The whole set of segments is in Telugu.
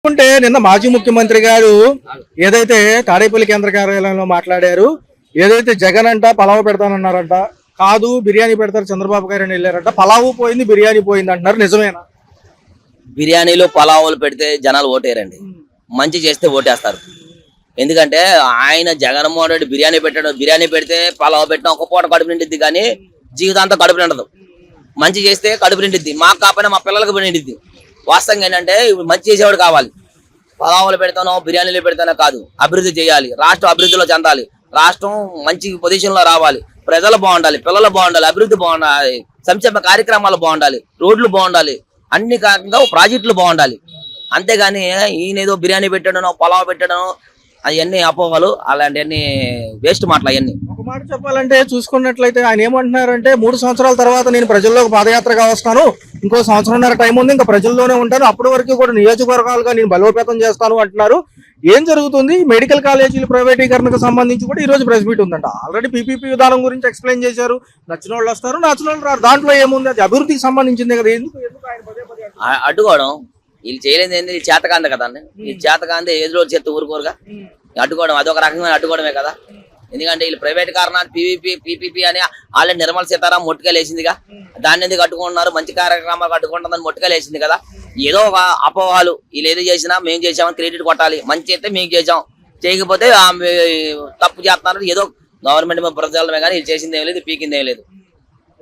అంటే నిన్న మాజీ ముఖ్యమంత్రి గారు ఏదైతే తాడేపల్లి కేంద్ర కార్యాలయంలో మాట్లాడారు, ఏదైతే జగన్ అంట పలావు పెడతానన్నారంట, కాదు బిర్యానీ పెడతారు చంద్రబాబు గారు అని వెళ్ళారంట, పలావు పోయింది బిర్యానీ పోయింది అంటున్నారు, నిజమేనా? బిర్యానీలు పలావులు పెడితే జనాలు ఓటేరండి, మంచి చేస్తే ఓటేస్తారు. ఎందుకంటే ఆయన జగన్మోహన్ రెడ్డి బిర్యానీ పెడితే పలావు పెట్టినా ఒక పూట కడుపు నిండిద్ది, కానీ జీవితాంతం కడుపు నిండదు. మంచి చేస్తే కడుపు నిండిద్ది, మాకు కాకపోయినా మా పిల్లలకు నిండిద్ది. వాస్తవంగా ఏంటంటే మంచి చేసేవాడు కావాలి. పలావులు పెడతానో బిర్యానీలు పెడతానో కాదు, అభివృద్ధి చేయాలి, రాష్ట్రం అభివృద్ధిలో చెందాలి, రాష్ట్రం మంచి పొజిషన్ లో రావాలి, ప్రజలు బాగుండాలి, పిల్లలు బాగుండాలి, అభివృద్ధి బాగుండాలి, సంక్షేమ కార్యక్రమాలు బాగుండాలి, రోడ్లు బాగుండాలి, అన్ని కాకుండా ప్రాజెక్టులు బాగుండాలి. అంతేగాని ఈయన ఏదో బిర్యానీ పెట్టడనో పలావ్ పెట్టడనో అవన్నీ అపోహలు, అలాంటివన్నీ వేస్ట్ మాటలు. అవన్నీ ఒక మాట చెప్పాలంటే చూసుకున్నట్లయితే ఆయన ఏమంటున్నారంటే 3 సంవత్సరాల తర్వాత నేను ప్రజల్లోకి పాదయాత్రగా వస్తాను, ఇంకో సంవత్సరంన్నర టైం ఉంది, ఇంకా ప్రజల్లోనే ఉంటాను, అప్పటి వరకు కూడా నియోజకవర్గాలుగా నేను బలోపేతం చేస్తాను అంటున్నారు. ఏం జరుగుతుంది? మెడికల్ కాలేజీల ప్రైవేటీకరణకు సంబంధించి కూడా ఈ రోజు ప్రెస్ మీట్ ఉందంట. ఆల్రెడీ పీపీపీ విధానం గురించి ఎక్స్ప్లెయిన్ చేశారు. నచ్చిన వాళ్ళు వస్తారు, నచ్చిన వాళ్ళు రారు. దాంట్లో ఏముంది? అది అభివృద్ధికి సంబంధించింది కదా. ఎందుకు ఆయన పదే అడ్డుకోవడం? వీళ్ళు చేయలేదు ఏంటి? వీళ్ళు చేతకాంది కదా అండి. వీళ్ళు చేతకాంది ఏదో చేస్తే ఊరుకోరుగా. అడ్డుకోవడం అదొక రకమైన అడ్డుకోవడమే కదా. ఎందుకంటే వీళ్ళు ప్రైవేట్ కారణాలు పీపీపీ అని ఆల్రెడీ నిర్మల సీతారాం మొట్టుకెళ్ళేసిందిగా. దాన్ని ఎందుకు అడ్డుకుంటున్నారు? మంచి కార్యక్రమాలు అడ్డుకుంటుందని మొట్టుకెళ్ళేసింది కదా. ఏదో ఒక అపోహాలు, వీళ్ళు ఏదో చేసినా మేము చేసామని క్రెడిట్ కొట్టాలి. మంచి అయితే మేము చేసాం, చేయకపోతే తప్పు చేస్తున్నారు. ఏదో గవర్నమెంట్ ప్రజలమే కానీ వీళ్ళు చేసింది ఏం లేదు, పీకింది ఏం లేదు.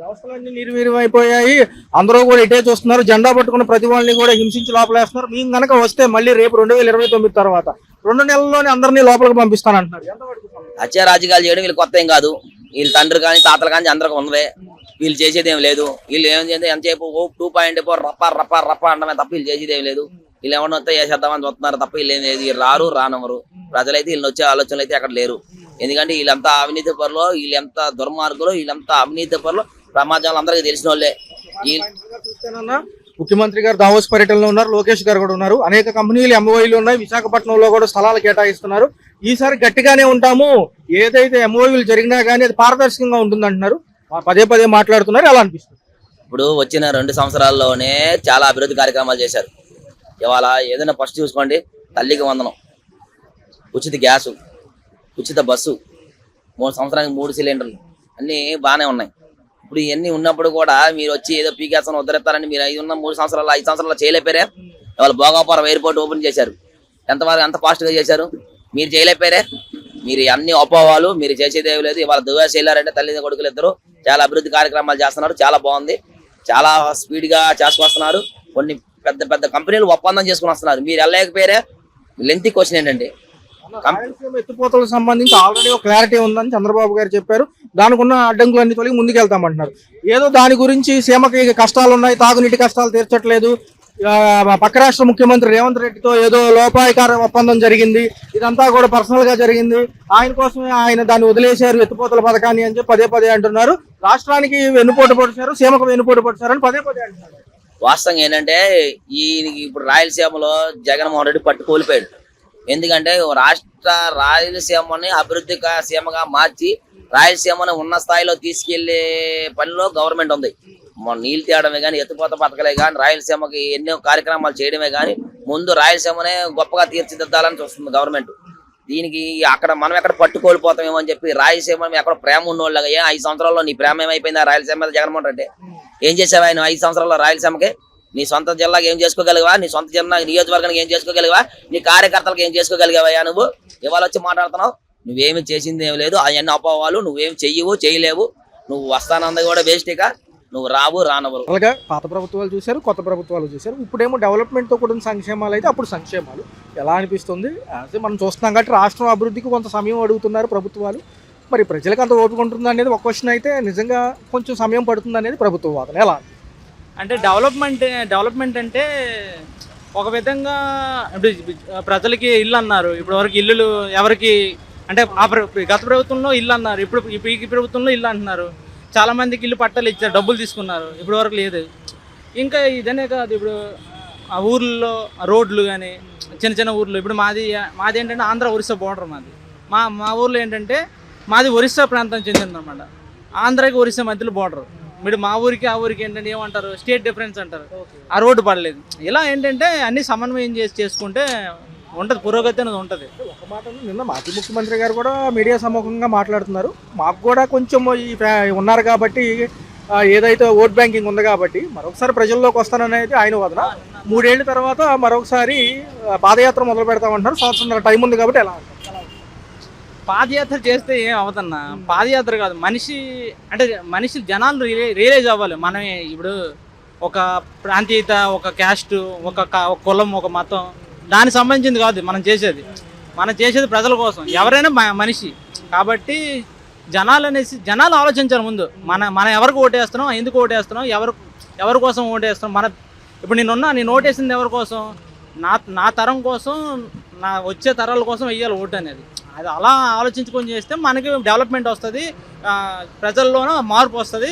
వ్యవస్థలన్నీ నిర్వీర్యం అయిపోయాయి. అందరూ కూడా ఇటే చూస్తున్నారు. జెండా పట్టుకున్న ప్రతి వాళ్ళని కూడా హింసించి లోపలేస్తున్నారు. మేము కనుక వస్తే మళ్ళీ రేపు 2029 తర్వాత 2 నెలల్లోనే అందరినీ లోపలికి పంపిస్తానంటున్నారు. హత్య రాజకీయాలు చేయడం వీళ్ళు కొత్త ఏం కాదు. వీళ్ళు తండ్రి కానీ తాతలు కానీ అందరికి ఉన్నదే. వీళ్ళు చేసేది ఏం లేదు. వీళ్ళు ఏం చేస్తే ఎంతసేపు 2.4 రప్ప అనడమే తప్ప వీళ్ళు చేసేది ఏం లేదు. వీళ్ళు ఏమన్నా వస్తే చేసేద్దామని చూస్తున్నారు తప్ప వీళ్ళు ఏం లేదు. వీళ్ళు రానవరు. ప్రజలైతే వీళ్ళు వచ్చే ఆలోచనలు అయితే అక్కడ లేరు. ఎందుకంటే వీళ్ళంతా అవినీతి పరులు, వీళ్ళెంత దుర్మార్గులు, వీళ్ళంతా అవినీతి పరులు సమాజంలో అందరికీ తెలిసిన వాళ్ళే. ముఖ్యమంత్రి గారు దావోస్ పర్యటనలో ఉన్నారు, లోకేష్ గారు కూడా ఉన్నారు. అనేక కంపెనీలు ఎంఓయూలు ఉన్నాయి. విశాఖపట్నంలో కూడా స్థలాలు కేటాయిస్తున్నారు. ఈసారి గట్టిగానే ఉంటాము, ఏదైతే ఎంఓయూలు జరిగినా కానీ అది పారదర్శకంగా ఉంటుంది అంటున్నారు. పదే మాట్లాడుతున్నారు. ఎలా అనిపిస్తుంది? ఇప్పుడు వచ్చిన 2 సంవత్సరాల్లోనే చాలా అభివృద్ధి కార్యక్రమాలు చేశారు. ఇవాళ ఏదైనా ఫస్ట్ చూసుకోండి, తల్లికి వందనం, ఉచిత గ్యాసు, ఉచిత బస్సు, 3 సంవత్సరానికి 3 సిలిండర్లు, అన్నీ బాగానే ఉన్నాయి. ఇప్పుడు ఇవన్నీ ఉన్నప్పుడు కూడా మీరు వచ్చి ఏదో పీకేస్తాను ఉద్ధరిస్తారని మీరు 5 సంవత్సరాలు చేయలేపారే. ఇవాళ భోగాపురం ఎయిర్పోర్ట్ ఓపెన్ చేశారు. ఎంత ఫాస్ట్గా చేశారు? మీరు చేయలేపారే. మీరు అన్ని అపోవాలు, మీరు చేసేది ఏమి లేదు. ఇవాళ దుబాయ్ వెళ్ళారంటే తల్లి కొడుకులు ఇద్దరు చాలా అభివృద్ధి కార్యక్రమాలు చేస్తున్నారు. చాలా బాగుంది, చాలా స్పీడ్గా చేసుకొస్తున్నారు. కొన్ని పెద్ద కంపెనీలు ఒప్పందం చేసుకుని వస్తున్నారు. మీరు వెళ్ళలేకపోయారే. లెంతీ క్వశ్చన్ ఏంటంటే, ఎత్తిపోతలకు సంబంధించి ఆల్రెడీ ఒక క్లారిటీ ఉందని చంద్రబాబు గారు చెప్పారు. దానికి ఉన్న అడ్డంకులన్నీ తొలగి ముందుకెళ్తామంటున్నారు. ఏదో దాని గురించి సీమకి కష్టాలు ఉన్నాయి, తాగునీటి కష్టాలు తీర్చట్లేదు, పక్క రాష్ట్ర ముఖ్యమంత్రి రేవంత్ రెడ్డితో ఏదో లోపాయకార ఒప్పందం జరిగింది, ఇదంతా కూడా పర్సనల్ గా జరిగింది, ఆయన కోసమే ఆయన దాన్ని వదిలేశారు ఎత్తిపోతల పథకాన్ని అని చెప్పి పదే అంటున్నారు. రాష్ట్రానికి వెన్నుపోటు పొడిచారు, సీమకు వెన్నుపోటు పొడిచారని పదే అంటున్నారు. వాస్తవంగా ఏంటంటే ఇప్పుడు రాయలసీమలో జగన్మోహన్ రెడ్డి పట్టు కోల్పోయాడు. ఎందుకంటే రాయలసీమని అభివృద్ధి సీమగా మార్చి రాయలసీమని ఉన్న స్థాయిలో తీసుకెళ్లే పనిలో గవర్నమెంట్ ఉంది. నీళ్ళు తేయడమే కానీ, ఎత్తిపోత పథకాలే కానీ, రాయలసీమకి ఎన్నో కార్యక్రమాలు చేయడమే కానీ, ముందు రాయలసీమనే గొప్పగా తీర్చిదిద్దాలని చూస్తుంది గవర్నమెంట్. దీనికి మనం ఎక్కడ పట్టు కోల్పోతామేమో అని చెప్పి రాయలసీమ ఎక్కడ ప్రేమ ఉన్నోళ్ళగా 5 సంవత్సరాల్లో నీ ప్రేమ ఏమైపోయిందా రాయలసీమ మీద? జగన్మోహన్ రెడ్డి ఏం చేసావా? ఆయన 5 సంవత్సరాల్లో రాయలసీమకి నీ సొంత జిల్లాకి ఏం చేసుకోగలిగావా? నీ సొంత జిల్లా నియోజకవర్గానికి ఏం చేసుకోగలిగావా? నీ కార్యకర్తలకు ఏం చేసుకోగలిగావా? నువ్వు ఇవాళ వచ్చి మాట్లాడుతున్నావు. నువ్వేమి చేసింది ఏమి లేదు. అవన్నీ అపోవాలు. నువ్వేమి చేయలేవు. నువ్వు వస్తానంది కూడా వేస్ట్గా. నువ్వు రానవరు. అలాగే పాత ప్రభుత్వాలు చూశారు, కొత్త ప్రభుత్వాలు చూశారు. ఇప్పుడేమో డెవలప్మెంట్తో కూడిన సంక్షేమాలు అయితే అప్పుడు సంక్షేమాలు. ఎలా అనిపిస్తుంది? అదే మనం చూస్తున్నాం కాబట్టి రాష్ట్రం అభివృద్ధికి కొంత సమయం అడుగుతున్నారు ప్రభుత్వాలు. మరి ప్రజలకు అంత ఓపిక ఉంటుంది అనేది ఒక క్వశ్చన్ అయితే, నిజంగా కొంచెం సమయం పడుతుంది అనేది ప్రభుత్వ వాదన. ఎలా అంటే డెవలప్మెంట్ అంటే ఒక విధంగా ప్రజలకి ఇల్లు అన్నారు. ఇప్పుడు వరకు ఇల్లులు ఎవరికి అంటే గత ప్రభుత్వంలో ఇల్లు అన్నారు, ఇప్పుడు ఈ ప్రభుత్వంలో ఇల్లు అంటున్నారు. చాలా మందికి ఇల్లు పట్టాలు ఇచ్చారు, డబ్బులు తీసుకున్నారు, ఇప్పుడు వరకు లేదు. ఇంకా ఇదనే కాదు, ఇప్పుడు ఆ ఊర్లో రోడ్లు కానీ చిన్న ఊర్లు, ఇప్పుడు మాది ఏంటంటే ఆంధ్ర ఒరిస్సా బోర్డర్. మా ఊర్లో ఏంటంటే మాది ఒరిస్సా ప్రాంతం చెందిందన్నమాట. ఆంధ్రాకి ఒరిస్సా మధ్యలో బోర్డర్. మీరు మా ఊరికి ఆ ఊరికి ఏంటంటే ఏమంటారు, స్టేట్ డిఫరెన్స్ అంటారు. ఆ రోడ్డు పడలేదు. ఇలా ఏంటంటే అన్ని సమన్వయం చేసుకుంటే ఉంటుంది, పురోగతి అనేది ఉంటుంది. ఒక మాట నిన్న మాజీ ముఖ్యమంత్రి గారు కూడా మీడియా సముఖంగా మాట్లాడుతున్నారు. మాకు కూడా కొంచెం ఉన్నారు కాబట్టి ఏదైతే ఓట్ బ్యాంకింగ్ ఉంది కాబట్టి మరొకసారి ప్రజల్లోకి వస్తాననేది ఆయన వాదన. 3 ఏళ్ల తర్వాత మరొకసారి పాదయాత్ర మొదలు పెడతామంటున్నారు. సంవత్సరం టైం ఉంది కాబట్టి ఎలా అంటారు? పాదయాత్ర చేస్తే ఏం అవదన్నా, పాదయాత్ర కాదు, మనిషి జనాలు రియలైజ్ అవ్వాలి. మనమే ఇప్పుడు ఒక ప్రాంతీయత, ఒక క్యాస్ట్, ఒక కులం, ఒక మతం, దానికి సంబంధించింది కాదు మనం చేసేది ప్రజల కోసం. ఎవరైనా మనిషి కాబట్టి జనాలు ఆలోచించాలి ముందు. మనం ఎవరికి ఓటేస్తున్నాం, ఎందుకు ఓటేస్తున్నాం, ఎవరి కోసం ఓటేస్తున్నాం. ఇప్పుడు నేను ఓటేసింది ఎవరి కోసం, నా తరం కోసం, నా వచ్చే తరాల కోసం వెయ్యాలి ఓటు అనేది. అది అలా ఆలోచించుకొని చేస్తే మనకి డెవలప్మెంట్ వస్తుంది, ప్రజల్లోనూ మార్పు వస్తుంది,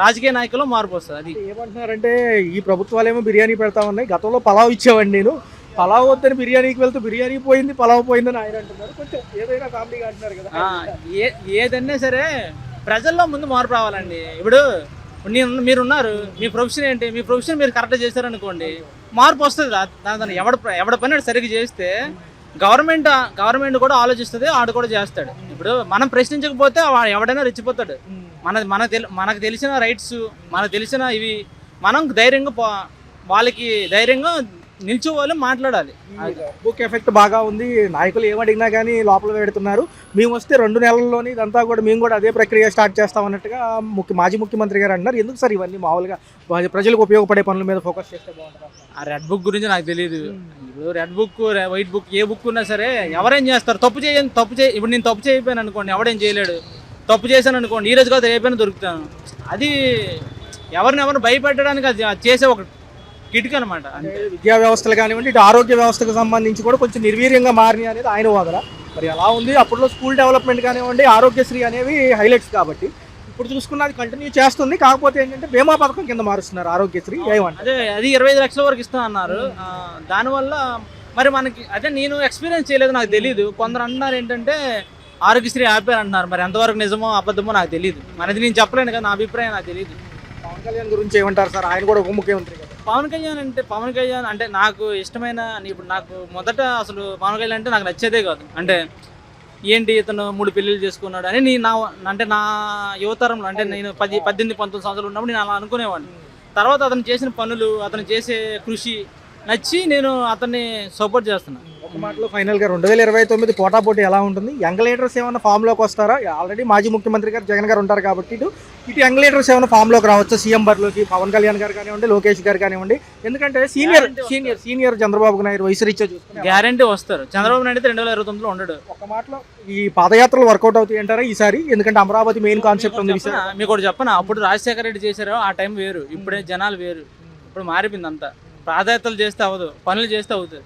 రాజకీయ నాయకుల్లో మార్పు వస్తుంది. అది ఏమంటున్నారంటే ఈ ప్రభుత్వాలు బిర్యానీ పెడతా ఉన్నాయి, గతంలో పలావ్ ఇచ్చేవాడిని నేను, పలావ్ వద్దని బిర్యానీకి వెళ్తే బిర్యానీ పోయింది, పలావ్ పోయిందని ఆయన అంటున్నారు. కొంచెం ఏదైనా కామెడీగా అంటున్నారు కదా. ఏదన్నా సరే ప్రజల్లో ముందు మార్పు రావాలండి. ఇప్పుడు మీరున్నారు, మీ ప్రొఫెషన్ ఏంటి, మీ ప్రొఫెషన్ మీరు కరెక్ట్గా చేశారనుకోండి, మార్పు వస్తుంది. దాని ఎవడ పని సరిగ్గా చేస్తే గవర్నమెంట్ కూడా ఆలోచిస్తుంది, ఆడు కూడా చేస్తాడు. ఇప్పుడు మనం ప్రశ్నించకపోతే ఎవడైనా రెచ్చిపోతాడు. మనకు తెలిసిన రైట్స్, మనకు తెలిసిన ఇవి మనం ధైర్యంగా వాళ్ళకి ధైర్యంగా నిల్చోవాలి, మాట్లాడాలి. బుక్ ఎఫెక్ట్ బాగా ఉంది, నాయకులు ఏమడిగినా కానీ లోపల పెడుతున్నారు. మేము వస్తే 2 నెలల్లోనే ఇదంతా కూడా మేము కూడా అదే ప్రక్రియ స్టార్ట్ చేస్తామన్నట్టుగా మాజీ ముఖ్యమంత్రి గారు అన్నారు. ఎందుకు సార్ ఇవన్నీ మామూలుగా ప్రజలకు ఉపయోగపడే పనుల మీద ఫోకస్ చేస్తే బాగుంటుంది? ఆ రెడ్ బుక్ గురించి నాకు తెలియదు. ఇప్పుడు రెడ్ బుక్, వైట్ బుక్, ఏ బుక్ ఉన్నా సరే ఎవరేం చేస్తారు, ఇప్పుడు నేను తప్పు చేయకపోయాను అనుకోండి, ఎవడేం చేయలేడు. తప్పు చేశాను అనుకోండి, ఈ రోజు కాదు రేపైనా దొరుకుతాను. అది ఎవరిని భయపెట్టడానికి అది చేసే ఒక కిటికీ అనమాట. విద్యా వ్యవస్థలు కానివ్వండి, ఇటు ఆరోగ్య వ్యవస్థకు సంబంధించి కూడా కొంచెం నిర్వీర్యంగా మారినాయి అనేది ఆయన వాదన. మరి ఎలా ఉంది, అప్పట్లో స్కూల్ డెవలప్మెంట్ కానివ్వండి, ఆరోగ్యశ్రీ అనేవి హైలైట్స్ కాబట్టి ఇప్పుడు చూసుకున్నది కంటిన్యూ చేస్తుంది. కాకపోతే ఏంటంటే బీమా పథకం కింద మారుస్తున్నారు ఆరోగ్యశ్రీ. అదే అది 25 లక్షల వరకు ఇస్తా అన్నారు. దానివల్ల మరి మనకి నేను ఎక్స్పీరియన్స్ చేయలేదు, నాకు తెలియదు. కొందరు అంటున్నారు ఏంటంటే ఆరోగ్యశ్రీ ఆపారు అంటున్నారు. మరి ఎంతవరకు నిజమో అబద్ధమో నాకు తెలియదు. మనది నేను చెప్పలేను కదా, నా అభిప్రాయం నాకు తెలియదు. పవన్ కళ్యాణ్ గురించి ఏమంటారు సార్? ఆయన కూడా ఉప ముఖ్యమంత్రి కదా. పవన్ కళ్యాణ్ అంటే నాకు ఇష్టమైన, ఇప్పుడు నాకు మొదట అసలు పవన్ కళ్యాణ్ అంటే నాకు నచ్చేదే కాదు. అంటే ఏంటి ఇతను 3 పెళ్ళిళ్ళు చేసుకున్నాడు అని నా యువతరంలో, అంటే నేను 18-19 సంవత్సరాలు ఉన్నప్పుడు నేను అలా అనుకునేవాడిని. తర్వాత అతను చేసిన పనులు, అతను చేసే కృషి నచ్చి నేను అతన్ని సపోర్ట్ చేస్తున్నాను. ఒక మాటలో ఫైనల్గా 2029 పోటాపోటీ ఎలా ఉంటుంది? యంగ్ లీడర్స్ ఏమైనా ఫామ్లోకి వస్తారా? ఆల్రెడీ మాజీ ముఖ్యమంత్రి గారు జగన్ గారు ఉంటారు కాబట్టి ఇటు యంగ్ లీడర్స్ ఏమైనా ఫామ్లోకి రావచ్చు సీఎం బరిలోకి? పవన్ కళ్యాణ్ గారు కానివ్వండి, లోకేష్ గారు కానివ్వండి. ఎందుకంటే సీనియర్ చంద్రబాబు నాయుడు వయసు రీత్యా చూసుకుని గ్యారంటీ వస్తారు. చంద్రబాబు నాయుడు 2029లో ఉండడు. ఒక మాటలో ఈ పాదయాత్రలు వర్కౌట్ అవుతాయి అంటారా ఈసారి? ఎందుకంటే అమరావతి మెయిన్ కాన్సెప్ట్ ఉంది. మీకు ఒకటి చెప్పనా, అప్పుడు రాజశేఖర రెడ్డి చేశారు, ఆ టైం వేరు, ఇప్పుడే జనాలు వేరు. ఇప్పుడు మారిపోయింది అంతా. పాదయాత్రలు చేస్తే అవ్వదు, పనులు చేస్తే అవుతుంది.